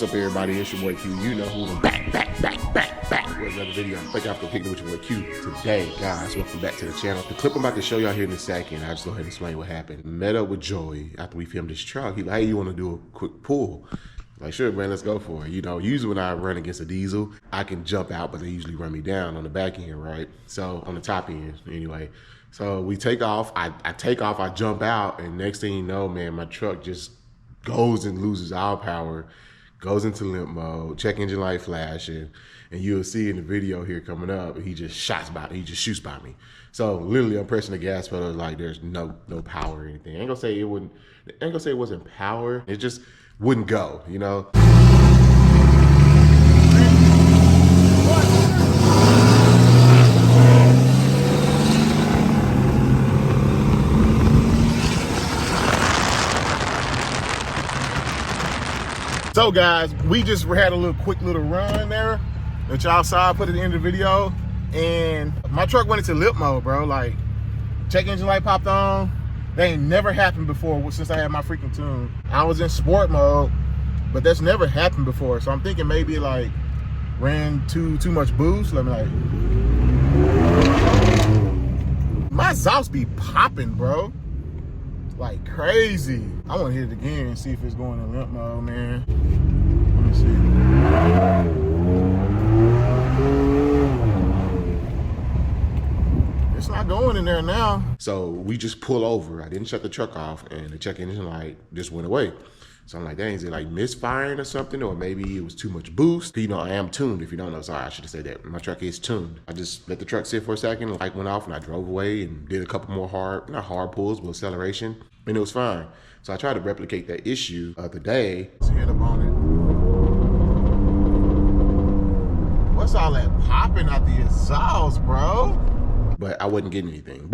What's up, everybody? It's your boy Q. You know who. Back with another video. Thank y'all for kicking with your boy Q today, guys. Welcome back to the channel. The clip I'm about to show y'all here in a second, I'll just go ahead and explain what happened. Met up with Joey after we filmed this truck. He like, hey, you want to do a quick pull? Like, sure, man, let's go for it. You know, usually when I run against a diesel, I can jump out, but they usually run me down on the back end, right? So on the top end, anyway. So we take off. I take off. I jump out, and next thing you know, man, my truck just goes and loses all power, goes into limp mode, check engine light flashing, and you'll see in the video here coming up, he just shoots by me. So literally, I'm pressing the gas pedal like there's no power or anything. I ain't gonna say it wouldn't. I ain't gonna say it wasn't power. It just wouldn't go, you know. So guys, we just had a quick little run there that y'all saw. I put at the end of the video, and my truck went into limp mode, bro. Like, check engine light popped on. That ain't never happened before since I had my freaking tune. I was in sport mode, but that's never happened before. So I'm thinking maybe like ran too much boost. Let me like, my exhaust be popping, bro. Like crazy. I want to hit it again and see if it's going in limp mode, man. Let me see. It's not going in there now. So we just pull over. I didn't shut the truck off, and the check engine light just went away. So I'm like, dang, is it like misfiring or something? Or maybe it was too much boost. You know, I am tuned. If you don't know, sorry, I should have said that. My truck is tuned. I just let the truck sit for a second, the light went off, and I drove away and did a couple more not hard pulls, but acceleration, and it was fine. So I tried to replicate that issue the other day. Let's hit up on it. What's all that popping out the exhaust, bro? But I wasn't getting anything.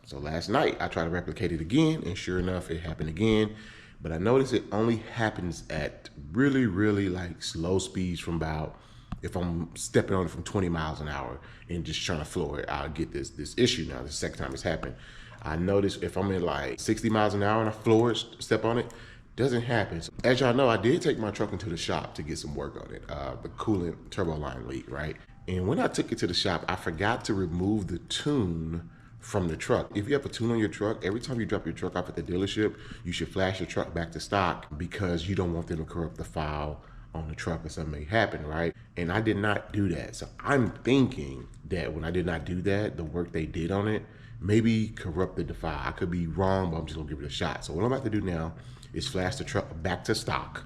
So last night, I tried to replicate it again, and sure enough, it happened again. But I noticed it only happens at really like slow speeds from about, if I'm stepping on it from 20 miles an hour and just trying to floor it, I'll get this issue now. This is the second time it's happened. I noticed if I'm in like 60 miles an hour and I floor it, step on it, doesn't happen. So as y'all know, I did take my truck into the shop to get some work on it. The coolant turbo line leak, right? And when I took it to the shop, I forgot to remove the tune from the truck. If you have a tune on your truck, every time you drop your truck off at the dealership, you should flash your truck back to stock because you don't want them to corrupt the file on the truck or something may happen, right? And I did not do that. So I'm thinking that when I did not do that, the work they did on it maybe corrupted the file. I could be wrong, but I'm just gonna give it a shot. So what I'm about to do now is flash the truck back to stock,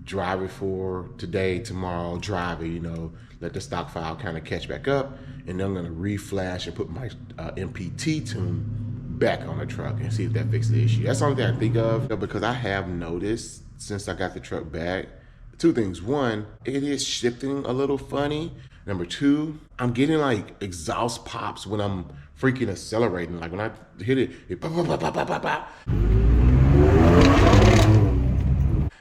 drive it for today, tomorrow, drive it, you know, let the stock file kind of catch back up, and then I'm gonna reflash and put my MPT tune back on the truck and see if that fixes the issue. That's the only thing I think of, because I have noticed since I got the truck back, two things. One, it is shifting a little funny. Number two, I'm getting like exhaust pops when I'm freaking accelerating. Like when I hit it, it pop, pop, pop, pop, pop, pop.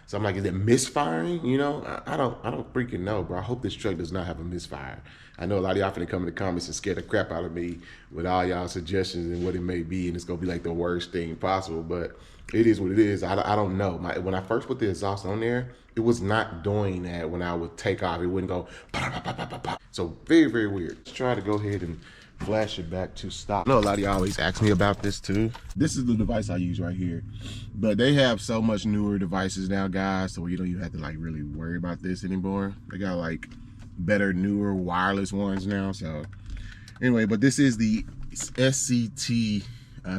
So I'm like, is it misfiring? You know, I don't freaking know, bro. I hope this truck does not have a misfire. I know a lot of y'all finna come in the comments and scare the crap out of me with all y'all suggestions and what it may be, and it's gonna be like the worst thing possible, but it is what it is. I don't know. When I first put the exhaust on there, it was not doing that when I would take off. It wouldn't go pop, pop, pop, pop, pop. So very weird. Let's try to go ahead and flash it back to stock. I know a lot of y'all always ask me about this too. This is the device I use right here. But they have so much newer devices now, guys, so you don't even have to like really worry about this anymore. They got like better, newer wireless ones now. So anyway, but this is the SCT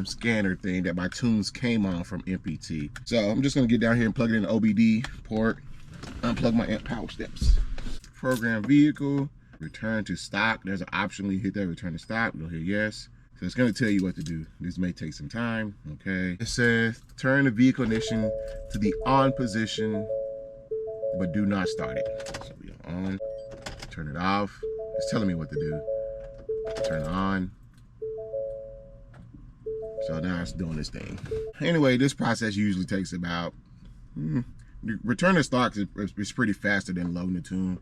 scanner thing that my tunes came on from MPT. So I'm just gonna get down here and plug it in the OBD port, unplug my amp power steps. Program vehicle, return to stock. There's an option when you hit that return to stock. You'll hit yes. So it's gonna tell you what to do. This may take some time, okay? It says turn the vehicle ignition to the on position, but do not start it. So we are on, turn it off. It's telling me what to do. Turn it on. So now it's doing this thing. Anyway, this process usually takes about, return to stock is pretty faster than loading the tune.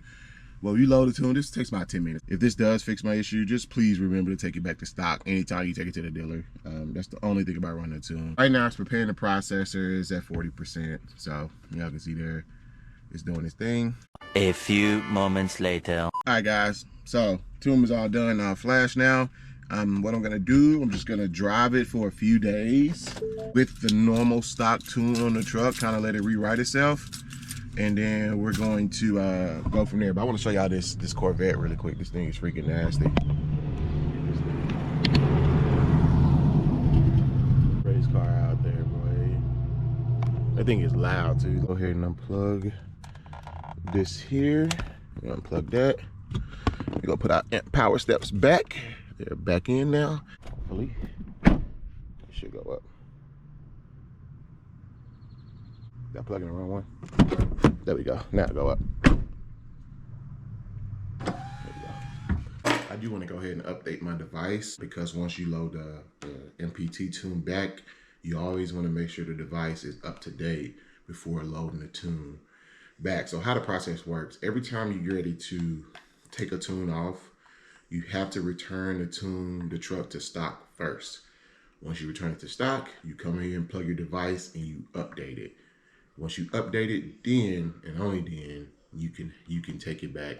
Well, you load the tune, this takes about 10 minutes. If this does fix my issue, just please remember to take it back to stock anytime you take it to the dealer. That's the only thing about running the tune. Right now, it's preparing the processor. It's at 40%. So y'all can see there, It's doing its thing. A few moments later. All right, guys. So tune is all done. Flash now. What I'm gonna do, I'm just gonna drive it for a few days with the normal stock tune on the truck, kind of let it rewrite itself, and then we're going to go from there. But I want to show y'all this Corvette really quick. This thing is freaking nasty. Race car out there, boy. That thing is loud too. Go ahead and unplug this here. Unplug that. We're gonna put our power steps back. They're back in now. Hopefully, it should go up. Did I plug in the wrong one? There we go. Now go up. There we go. I do want to go ahead and update my device because once you load the MPT tune back, you always want to make sure the device is up to date before loading the tune back. So how the process works, every time you're ready to take a tune off, you have to return the truck to stock first. Once you return it to stock, you come here and plug your device and you update it. Once you update it, then and only then you can take it back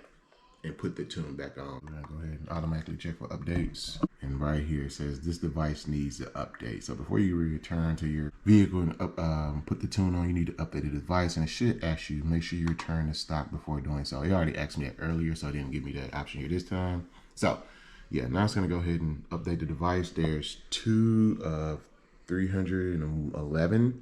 and put the tune back on. We're gonna go ahead and automatically check for updates. And right here it says this device needs to update. So before you return to your vehicle and put the tune on, you need to update the device. And it should ask you, make sure you return to stock before doing so. It already asked me that earlier, so it didn't give me that option here this time. So yeah, now it's gonna go ahead and update the device. There's 2 of 311.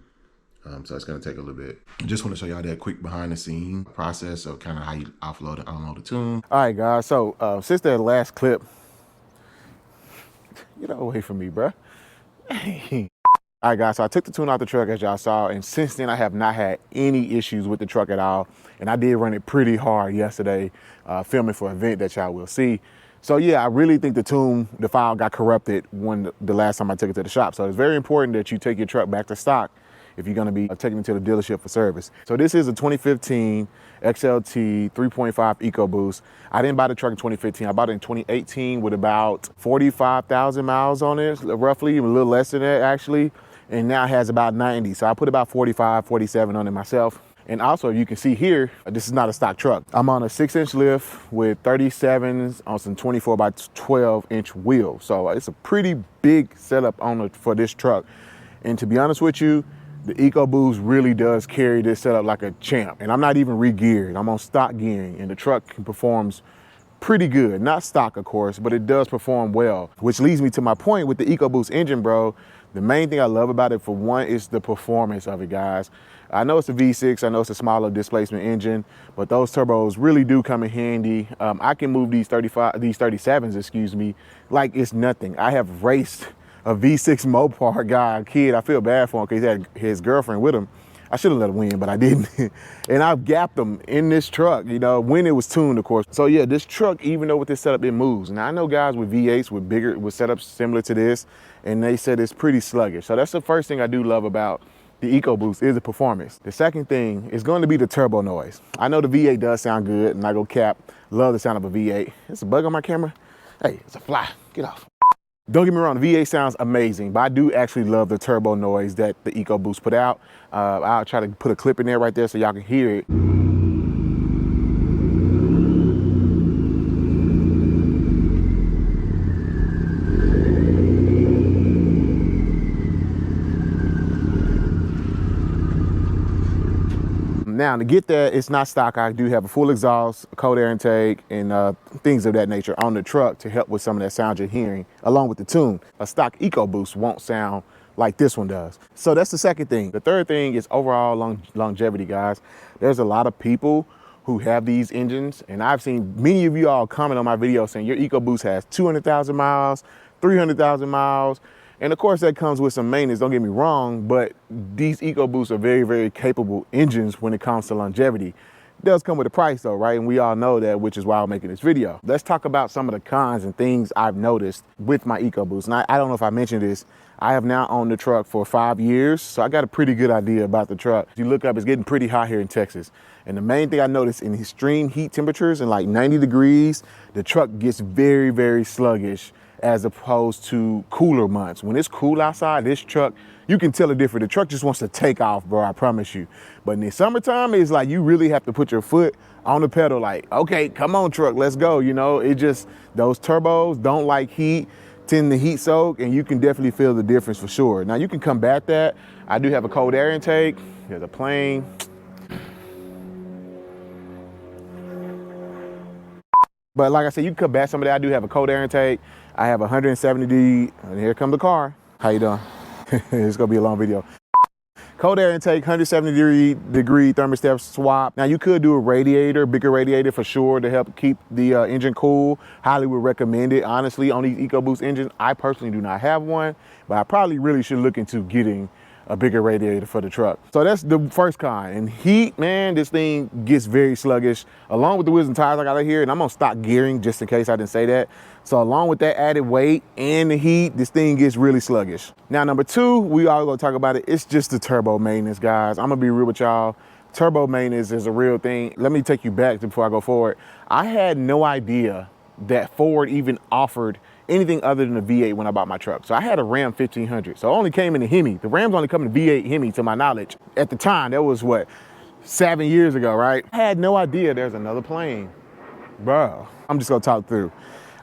So it's gonna take a little bit. I just wanna show y'all that quick behind the scene process of kind of how you offload and unload the tune. All right, guys, so since that last clip, get away from me, bruh. All right, guys, so I took the tune out the truck as y'all saw, and since then I have not had any issues with the truck at all. And I did run it pretty hard yesterday, filming for an event that y'all will see. So yeah, I really think the file got corrupted when the last time I took it to the shop. So it's very important that you take your truck back to stock if you're gonna be taking it to the dealership for service. So this is a 2015 XLT 3.5 Ecoboost. I didn't buy the truck in 2015. I bought it in 2018 with about 45,000 miles on it, roughly, a little less than that actually. And now it has about 90. So I put about 45, 47 on it myself. And also, you can see here, this is not a stock truck. I'm on a 6-inch lift with 37s on some 24 by 12-inch wheels. So it's a pretty big setup for this truck. And to be honest with you, the Ecoboost really does carry this setup like a champ. And I'm not even re-geared. I'm on stock gearing, and the truck performs pretty good. Not stock, of course, but it does perform well. Which leads me to my point with the Ecoboost engine, bro. The main thing I love about it, for one, is the performance of it, guys. I know it's a V6, I know it's a smaller displacement engine, but those turbos really do come in handy. I can move these 37s, excuse me, like it's nothing. I have raced a V6 Mopar guy, a kid. I feel bad for him because he had his girlfriend with him. I should have let him win, but I didn't. And I've gapped him in this truck, you know, when it was tuned, of course. So yeah, this truck, even though with this setup, it moves. Now I know guys with V8s with setups similar to this, and they said it's pretty sluggish. So that's the first thing I do love about the Ecoboost is the performance. The second thing is going to be the turbo noise. I know the V8 does sound good, and I go cap, love the sound of a V8. It's a bug on my camera. Hey, it's a fly, get off. Don't get me wrong, the V8 sounds amazing, but I do actually love the turbo noise that the Ecoboost put out. I'll try to put a clip in there right there so y'all can hear it. Now, to get that, it's not stock. I do have a full exhaust, cold air intake, and things of that nature on the truck to help with some of that sound you're hearing, along with the tune. A stock Ecoboost won't sound like this one does. So that's the second thing. The third thing is overall longevity, guys. There's a lot of people who have these engines, and I've seen many of you all comment on my video saying your Ecoboost has 200,000 miles, 300,000 miles. And of course that comes with some maintenance, don't get me wrong, but these Ecoboosts are very, very capable engines when it comes to longevity. It does come with a price though, right? And we all know that, which is why I'm making this video. Let's talk about some of the cons and things I've noticed with my Ecoboost. And I don't know if I mentioned this, I have now owned the truck for 5 years, so I got a pretty good idea about the truck. If you look up, it's getting pretty hot here in Texas. And the main thing I noticed in extreme heat temperatures and like 90 degrees, the truck gets very, very sluggish as opposed to cooler months. When it's cool outside, this truck, you can tell the difference. The truck just wants to take off, bro, I promise you. But in the summertime, it's like you really have to put your foot on the pedal like, okay, come on truck, let's go. You know, it just, those turbos don't like heat, tend to heat soak, and you can definitely feel the difference for sure. Now you can combat that. I do have a cold air intake. There's a plane. But like I said, you can combat some of that. I do have a cold air intake. I have 170, and here comes the car. How you doing? It's gonna be a long video. Cold air intake, 170-degree thermostat swap. Now you could do a radiator, bigger radiator for sure to help keep the engine cool. Highly would recommend it. Honestly, on these Ecoboost engines, I personally do not have one, but I probably really should look into getting a bigger radiator for the truck. So that's the first con. And heat, man, this thing gets very sluggish. Along with the wheels and tires I got right here, and I'm on stock gearing just in case I didn't say that. So along with that added weight and the heat, this thing gets really sluggish. Now, number two, we all gonna talk about it. It's just the turbo maintenance, guys. I'm gonna be real with y'all. Turbo maintenance is a real thing. Let me take you back before I go forward. I had no idea that Ford even offered anything other than a V8 when I bought my truck. So I had a Ram 1500. So it only came in a Hemi. The Rams only come in a V8 Hemi to my knowledge. At the time, that was what, 7 years ago, right? I had no idea there's another plane. Bro, I'm just gonna talk through.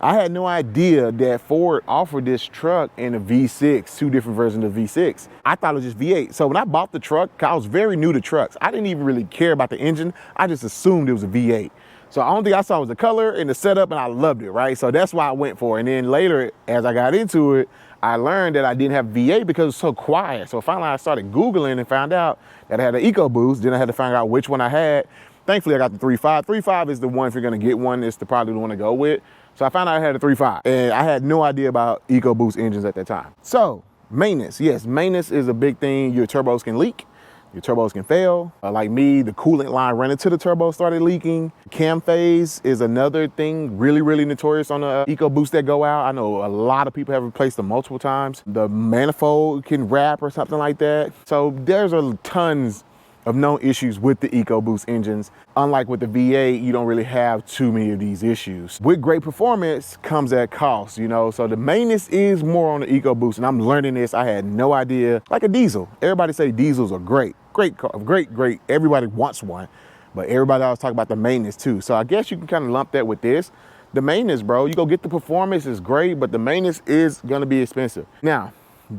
I had no idea that Ford offered this truck in a V6, 2 different versions of V6. I thought it was just V8. So when I bought the truck, I was very new to trucks. I didn't even really care about the engine. I just assumed it was a V8. So the only thing I saw was the color and the setup, and I loved it, right? So that's why I went for it. And then later, as I got into it, I learned that I didn't have V8 because it was so quiet. So finally I started Googling and found out that I had an Ecoboost. Then I had to find out which one I had. Thankfully, I got the 3.5. 3.5 is the one, if you're gonna get one, it's probably the one to go with. So I found out I had a 3.5, and I had no idea about Ecoboost engines at that time. So maintenance, yes, maintenance is a big thing. Your turbos can leak. Your turbos can fail. Like me, the coolant line running to the turbo started leaking. Cam phase is another thing really, really notorious on the Ecoboost that go out. I know a lot of people have replaced them multiple times. The manifold can wrap or something like that. So there's tons of known issues with the Ecoboost engines. Unlike with the V8, you don't really have too many of these issues. With great performance comes at cost, you know? So the maintenance is more on the Ecoboost, and I'm learning this. I had no idea. Like a diesel. Everybody say diesels are great. Great car, great. Everybody wants one, but everybody always talk about the maintenance too. So I guess you can kind of lump that with this. The maintenance, bro, you go get the performance is great, but the maintenance is gonna be expensive. Now,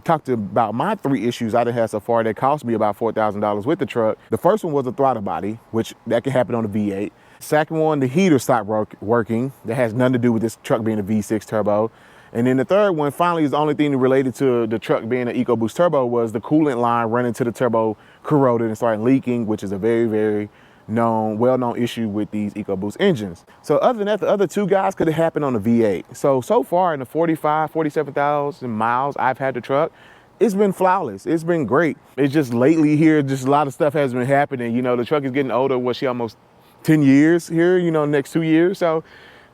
talked about my 3 issues I done had so far that cost me about $4,000 with the truck. The first one was the throttle body, which that can happen on the V8. Second one, the heater stopped working. That has nothing to do with this truck being a V6 turbo. And then the third one, finally, is the only thing related to the truck being an Ecoboost turbo was the coolant line running to the turbo corroded and started leaking, which is a very, very well-known issue with these Ecoboost engines. So other than that, the other 2 guys could have happened on the V8. So far in the 47,000 miles I've had the truck, it's been flawless. It's been great. It's just lately here, just a lot of stuff has been happening. You know, the truck is getting older. Was she almost 10 years here, you know, next 2 years? So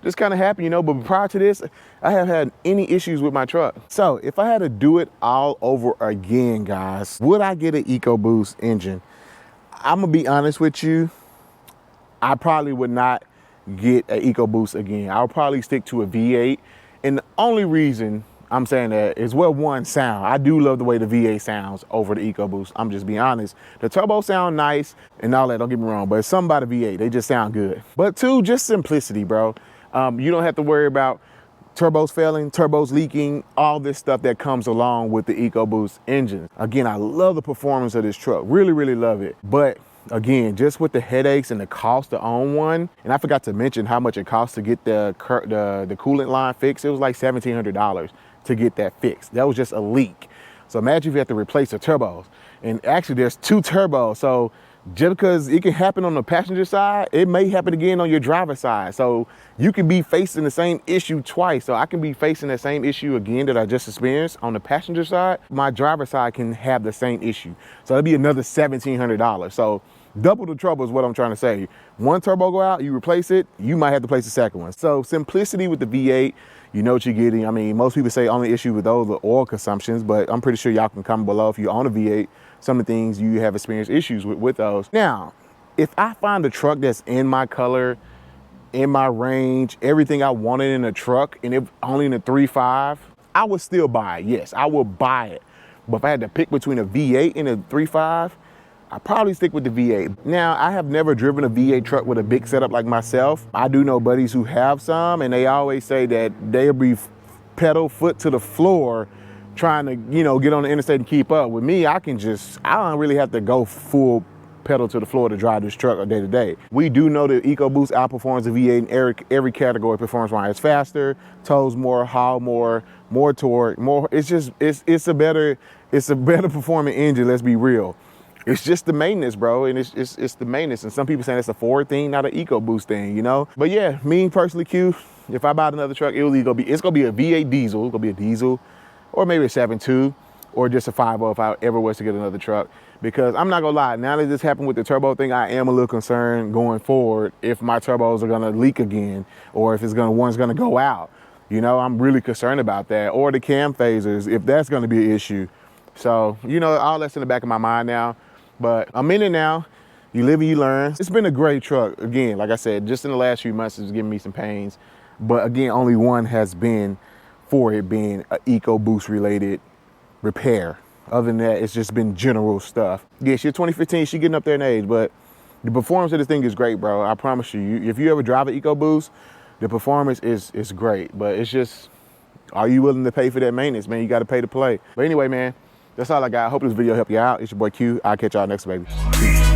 just kind of happy, you know, but prior to this, I haven't had any issues with my truck. So if I had to do it all over again, guys, would I get an Ecoboost engine? I'm gonna be honest with you, I probably would not get an Ecoboost again. I'll probably stick to a V8. And the only reason I'm saying that is, well, one, sound. I do love the way the V8 sounds over the Ecoboost. I'm just being honest. The turbo sound nice and all that, don't get me wrong, but something about a V8, they just sound good. But 2, just simplicity, bro. You don't have to worry about turbos failing, turbos leaking, all this stuff that comes along with the Ecoboost engine. Again, I love the performance of this truck. Really, really love it. But again, just with the headaches and the cost to own one, and I forgot to mention how much it costs to get the coolant line fixed. It was like $1,700 to get that fixed. That was just a leak. So imagine if you have to replace the turbos. And actually there's 2 turbos. So just because it can happen on the passenger side, it may happen again on your driver's side. So you can be facing the same issue twice. So I can be facing the same issue again that I just experienced on the passenger side. My driver's side can have the same issue. So it'll be another $1,700. So double the trouble is what I'm trying to say. One turbo go out, you replace it, you might have to place the second one. So simplicity with the V8, you know what you're getting. I mean, most people say only issue with those are oil consumptions, but I'm pretty sure y'all can comment below if you own a V8, some of the things you have experienced issues with those. Now, if I find a truck that's in my color in my range, everything I wanted in a truck, and it only in a 3.5, I would still buy it. Yes, I would buy it. But if I had to pick between a V8 and a 3.5, I'd probably stick with the V8. Now, I have never driven a V8 truck with a big setup like myself. I do know buddies who have some, and they always say that they'll be pedal foot to the floor trying to, you know, get on the interstate and keep up. With me, I don't really have to go full pedal to the floor to drive this truck day to day. We do know that Ecoboost outperforms the V8 in every category performance-wise. It's faster, tows more, haul more torque, more. It's a better performing engine. Let's be real. It's just the maintenance, bro, and it's the maintenance. And some people saying it's a Ford thing, not an EcoBoost thing, you know? But yeah, me personally, Q, if I buy another truck, it's gonna be a V8 diesel. It's gonna be a diesel, or maybe a 7.2, or just a 5.0 if I ever was to get another truck. Because I'm not gonna lie, now that this happened with the turbo thing, I am a little concerned going forward if my turbos are gonna leak again, or if one's gonna go out. You know, I'm really concerned about that. Or the cam phasers, if that's gonna be an issue. So, you know, all that's in the back of my mind now. But I'm in it now. You live and you learn. It's been a great truck. Again, like I said, just in the last few months, it's giving me some pains. But again, only one has been for it being an EcoBoost related repair. Other than that, it's just been general stuff. Yeah, she's 2015, she's getting up there in age, but the performance of this thing is great, bro. I promise you, if you ever drive an EcoBoost, the performance is great. But it's just, are you willing to pay for that maintenance, man? You got to pay to play. But anyway, man, that's all I got. I hope this video helped you out. It's your boy Q. I'll catch y'all next, baby. Peace.